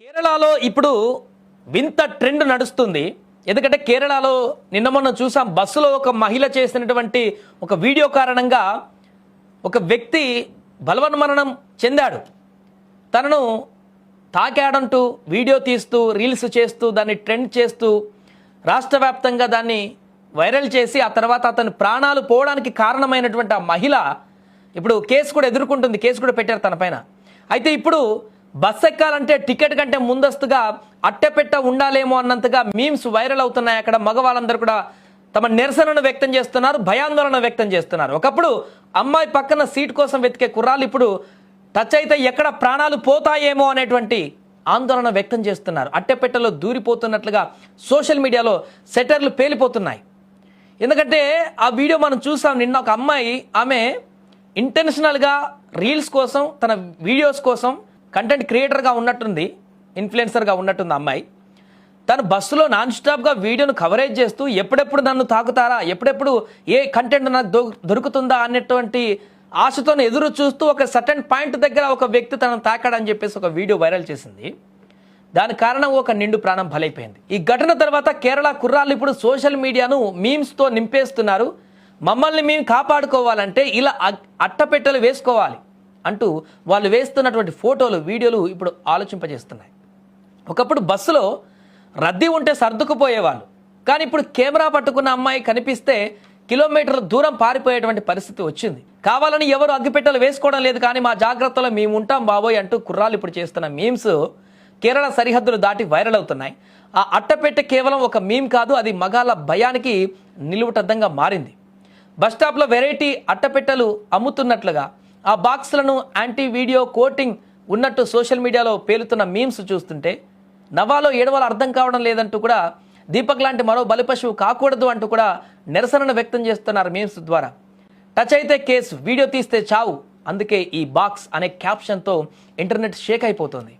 కేరళలో ఇప్పుడు వింత ట్రెండ్ నడుస్తుంది. ఎందుకంటే కేరళలో నిన్న మొన్న చూసాం, బస్సులో ఒక మహిళ చేసినటువంటి ఒక వీడియో కారణంగా ఒక వ్యక్తి బలవన్మరణం చెందాడు. తనను తాకాడంటూ వీడియో తీస్తూ రీల్స్ చేస్తూ దాన్ని ట్రెండ్ చేస్తూ రాష్ట్ర వ్యాప్తంగా దాన్ని వైరల్ చేసి ఆ తర్వాత అతని ప్రాణాలు పోవడానికి కారణమైనటువంటి ఆ మహిళ ఇప్పుడు కేసు కూడా ఎదుర్కొంటుంది. కేసు కూడా పెట్టారు తన పైన. అయితే ఇప్పుడు బస్ ఎక్కాలంటే టికెట్ కంటే ముందస్తుగా అట్టెపెట్ట ఉండాలేమో అన్నంతగా మీమ్స్ వైరల్ అవుతున్నాయి. అక్కడ మగవాళ్ళందరూ కూడా తమ నిరసనను వ్యక్తం చేస్తున్నారు, భయాందోళన వ్యక్తం చేస్తున్నారు. ఒకప్పుడు అమ్మాయి పక్కన సీట్ కోసం వెతికే కుర్రాళ్ళు ఇప్పుడు టచ్ అయితే ఎక్కడ ప్రాణాలు పోతాయేమో అనేటువంటి ఆందోళన వ్యక్తం చేస్తున్నారు. అట్టెపెట్టలో దూరిపోతున్నట్లుగా సోషల్ మీడియాలో సెటర్లు పేలిపోతున్నాయి. ఎందుకంటే ఆ వీడియో మనం చూసాం. నిన్న ఒక అమ్మాయి, ఆమె ఇంటెన్షనల్గా రీల్స్ కోసం, తన వీడియోస్ కోసం కంటెంట్ క్రియేటర్గా ఉన్నట్టుంది, ఇన్ఫ్లుయెన్సర్గా ఉన్నట్టుంది అమ్మాయి. తను బస్సులో నాన్ స్టాప్గా వీడియోను కవరేజ్ చేస్తూ ఎప్పుడెప్పుడు నన్ను తాకుతారా, ఎప్పుడెప్పుడు ఏ కంటెంట్ నాకు దొరుకుతుందా అనేటువంటి ఆశతో ఎదురు చూస్తూ ఒక సర్టెన్ పాయింట్ దగ్గర ఒక వ్యక్తి తనను తాకాడని చెప్పేసి ఒక వీడియో వైరల్ చేసింది. దాని కారణం ఒక నిండు ప్రాణం బలైపోయింది. ఈ ఘటన తర్వాత కేరళ కుర్రాళ్ళు ఇప్పుడు సోషల్ మీడియాను మీమ్స్తో నింపేస్తున్నారు. మమ్మల్ని మేము కాపాడుకోవాలంటే ఇలా అట్టపెట్టెలు వేసుకోవాలి అంటూ వాళ్ళు వేస్తున్నటువంటి ఫోటోలు, వీడియోలు ఇప్పుడు ఆలోచింపజేస్తున్నాయి. ఒకప్పుడు బస్సులో రద్దీ ఉంటే సర్దుకుపోయేవాళ్ళు, కానీ ఇప్పుడు కెమెరా పట్టుకున్న అమ్మాయి కనిపిస్తే కిలోమీటర్ల దూరం పారిపోయేటువంటి పరిస్థితి వచ్చింది. కావాలని ఎవరు అగ్గిపెట్టెలు వేసుకోవడం లేదు, కానీ మా జాగ్రత్తలో మేము ఉంటాం బాబోయ్ అంటూ కుర్రాళ్ళు ఇప్పుడు చేస్తున్న మీమ్స్ కేరళ సరిహద్దులు దాటి వైరల్ అవుతున్నాయి. ఆ అట్టపెట్టె కేవలం ఒక మీమ్ కాదు, అది మగాళ్ళ భయానికి నిలువుటద్దంగా మారింది. బస్టాప్లో వెరైటీ అట్టపెట్టెలు అమ్ముతున్నట్లుగా ఆ బాక్స్లను యాంటీ వీడియో కోటింగ్ ఉన్నట్టు సోషల్ మీడియాలో పేలుతున్న మీమ్స్ చూస్తుంటే నవ్వాలో ఏడవాలో అర్థం కావడం లేదంటూ కూడా, దీపక్ లాంటి మరో బలిపశువు కాకూడదు అంటూ కూడా నిరసనను వ్యక్తం చేస్తున్నారు మీమ్స్ ద్వారా. టచ్ అయితే కేసు, వీడియో తీస్తే చావు, అందుకే ఈ బాక్స్ అనే క్యాప్షన్తో ఇంటర్నెట్ షేక్ అయిపోతుంది.